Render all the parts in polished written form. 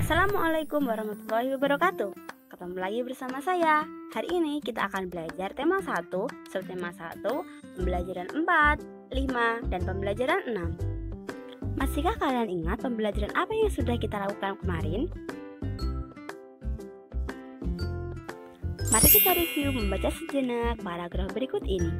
Assalamualaikum warahmatullahi wabarakatuh. Ketemu lagi bersama saya. Hari ini kita akan belajar tema 1, subtema 1, pembelajaran 4, 5, dan pembelajaran 6. Masihkah kalian ingat pembelajaran apa yang sudah kita lakukan kemarin? Mari kita review membaca sejenak paragraf berikut ini.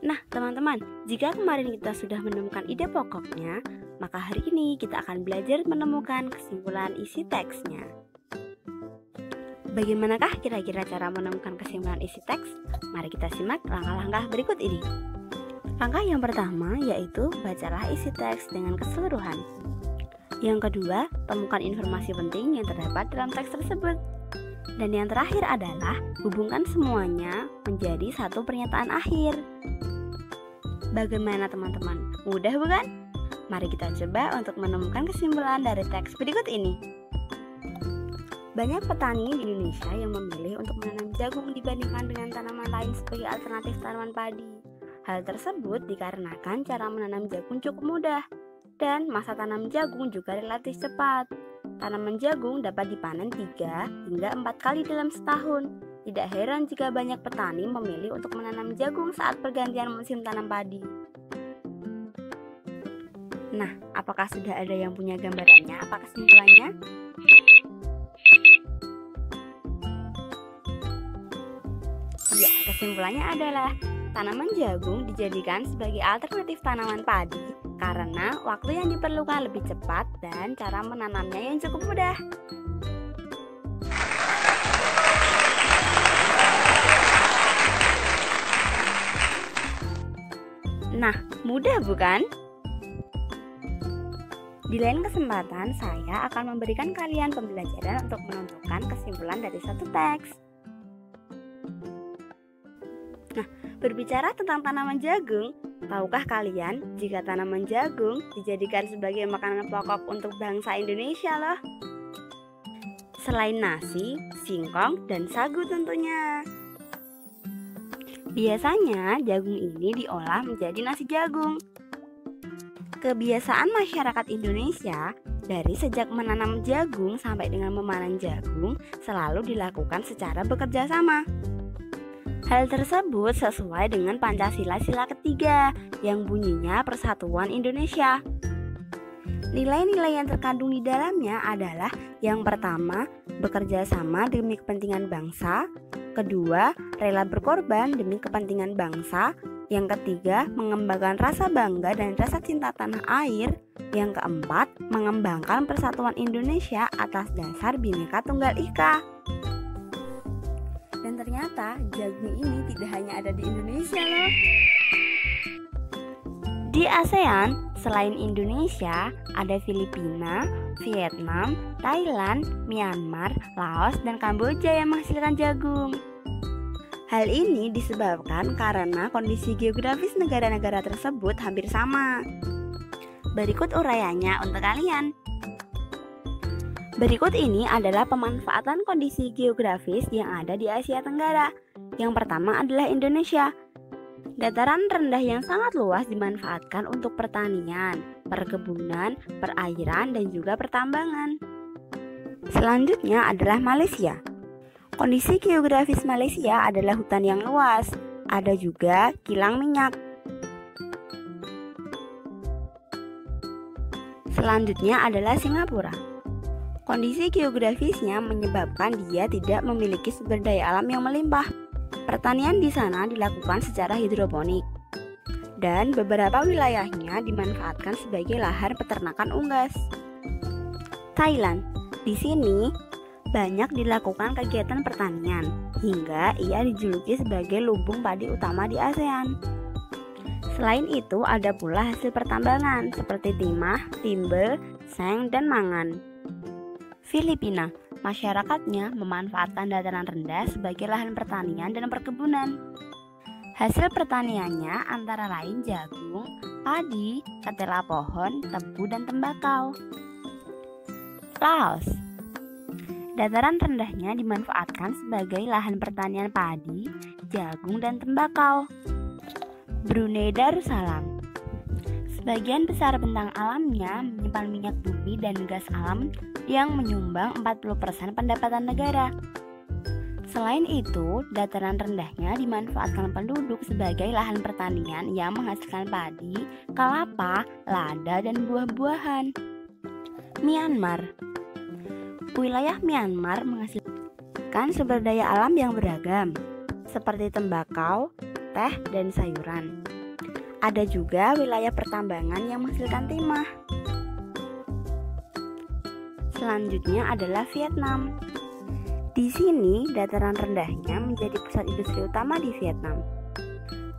Nah, teman-teman, jika kemarin kita sudah menemukan ide pokoknya, maka hari ini kita akan belajar menemukan kesimpulan isi teksnya. Bagaimanakah kira-kira cara menemukan kesimpulan isi teks? Mari kita simak langkah-langkah berikut ini. Langkah yang pertama yaitu bacalah isi teks dengan keseluruhan. Yang kedua, temukan informasi penting yang terdapat dalam teks tersebut. Dan yang terakhir adalah hubungkan semuanya menjadi satu pernyataan akhir. Bagaimana teman-teman? Mudah bukan? Mari kita coba untuk menemukan kesimpulan dari teks berikut ini. Banyak petani di Indonesia yang memilih untuk menanam jagung dibandingkan dengan tanaman lain sebagai alternatif tanaman padi. Hal tersebut dikarenakan cara menanam jagung cukup mudah dan masa tanam jagung juga relatif cepat. Tanaman jagung dapat dipanen 3 hingga 4 kali dalam setahun. Tidak heran jika banyak petani memilih untuk menanam jagung saat pergantian musim tanam padi. Nah, apakah sudah ada yang punya gambarannya? Apa kesimpulannya? Ya, kesimpulannya adalah tanaman jagung dijadikan sebagai alternatif tanaman padi karena waktu yang diperlukan lebih cepat dan cara menanamnya yang cukup mudah. Nah, mudah bukan? Di lain kesempatan, saya akan memberikan kalian pembelajaran untuk menentukan kesimpulan dari satu teks. Nah, berbicara tentang tanaman jagung, tahukah kalian jika tanaman jagung dijadikan sebagai makanan pokok untuk bangsa Indonesia loh? Selain nasi, singkong, dan sagu tentunya. Biasanya jagung ini diolah menjadi nasi jagung. Kebiasaan masyarakat Indonesia dari sejak menanam jagung sampai dengan memanen jagung selalu dilakukan secara bekerja sama. Hal tersebut sesuai dengan Pancasila sila ketiga yang bunyinya Persatuan Indonesia. Nilai-nilai yang terkandung di dalamnya adalah yang pertama, bekerja sama demi kepentingan bangsa. Kedua, rela berkorban demi kepentingan bangsa. Yang ketiga, mengembangkan rasa bangga dan rasa cinta tanah air. Yang keempat, mengembangkan persatuan Indonesia atas dasar Bhinneka Tunggal Ika. Dan ternyata jagung ini tidak hanya ada di Indonesia loh. Di ASEAN, selain Indonesia, ada Filipina, Vietnam, Thailand, Myanmar, Laos, dan Kamboja yang menghasilkan jagung. Hal ini disebabkan karena kondisi geografis negara-negara tersebut hampir sama. Berikut uraiannya untuk kalian. Berikut ini adalah pemanfaatan kondisi geografis yang ada di Asia Tenggara. Yang pertama adalah Indonesia. Dataran rendah yang sangat luas dimanfaatkan untuk pertanian, perkebunan, perairan, dan juga pertambangan. Selanjutnya adalah Malaysia. Kondisi geografis Malaysia adalah hutan yang luas, ada juga kilang minyak. Selanjutnya adalah Singapura. Kondisi geografisnya menyebabkan dia tidak memiliki sumber daya alam yang melimpah. Pertanian di sana dilakukan secara hidroponik. Dan beberapa wilayahnya dimanfaatkan sebagai lahan peternakan unggas. Thailand. Di sini banyak dilakukan kegiatan pertanian, hingga ia dijuluki sebagai lumbung padi utama di ASEAN. Selain itu, ada pula hasil pertambangan seperti timah, timbel, seng, dan mangan. Filipina, masyarakatnya memanfaatkan dataran rendah sebagai lahan pertanian dan perkebunan. Hasil pertaniannya antara lain jagung, padi, ketela pohon, tebu, dan tembakau. Laos. Dataran rendahnya dimanfaatkan sebagai lahan pertanian padi, jagung, dan tembakau. Brunei Darussalam. Sebagian besar bentang alamnya menyimpan minyak bumi dan gas alam yang menyumbang 40% pendapatan negara. Selain itu, dataran rendahnya dimanfaatkan penduduk sebagai lahan pertanian yang menghasilkan padi, kelapa, lada, dan buah-buahan. Myanmar. Wilayah Myanmar menghasilkan sumber daya alam yang beragam, seperti tembakau, teh, dan sayuran. Ada juga wilayah pertambangan yang menghasilkan timah. Selanjutnya adalah Vietnam. Di sini, dataran rendahnya menjadi pusat industri utama di Vietnam.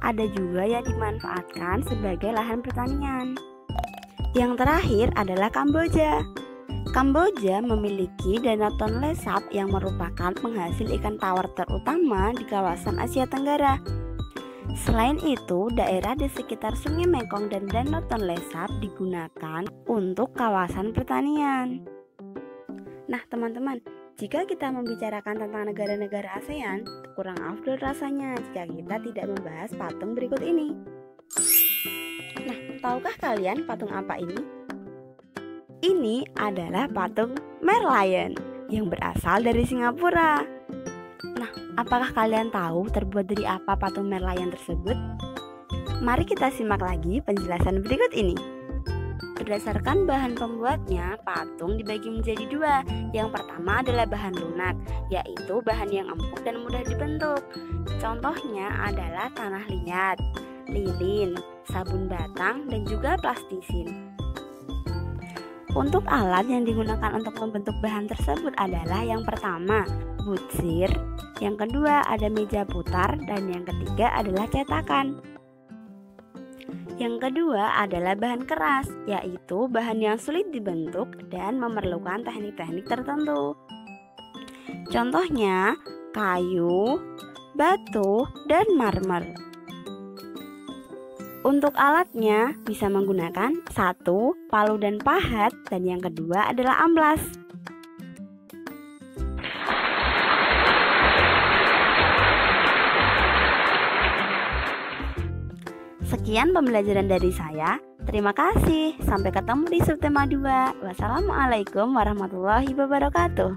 Ada juga yang dimanfaatkan sebagai lahan pertanian. Yang terakhir adalah Kamboja. Kamboja memiliki Danau Tonle Sap yang merupakan penghasil ikan tawar terutama di kawasan Asia Tenggara. Selain itu, daerah di sekitar Sungai Mekong dan Danau Tonle Sap digunakan untuk kawasan pertanian. Nah, teman-teman, jika kita membicarakan tentang negara-negara ASEAN, kurang afdol rasanya jika kita tidak membahas patung berikut ini. Nah, tahukah kalian patung apa ini? Ini adalah patung Merlion yang berasal dari Singapura. Nah, apakah kalian tahu terbuat dari apa patung Merlion tersebut? Mari kita simak lagi penjelasan berikut ini. Berdasarkan bahan pembuatnya, patung dibagi menjadi dua. Yang pertama adalah bahan lunak, yaitu bahan yang empuk dan mudah dibentuk. Contohnya adalah tanah liat, lilin, sabun batang, dan juga plastisin. Untuk alat yang digunakan untuk membentuk bahan tersebut adalah yang pertama, butsir, yang kedua ada meja putar, dan yang ketiga adalah cetakan. Yang kedua adalah bahan keras, yaitu bahan yang sulit dibentuk dan memerlukan teknik-teknik tertentu. Contohnya, kayu, batu, dan marmer. Untuk alatnya bisa menggunakan satu, palu dan pahat, dan yang kedua adalah amplas. Sekian pembelajaran dari saya. Terima kasih. Sampai ketemu di subtema 2. Wassalamualaikum warahmatullahi wabarakatuh.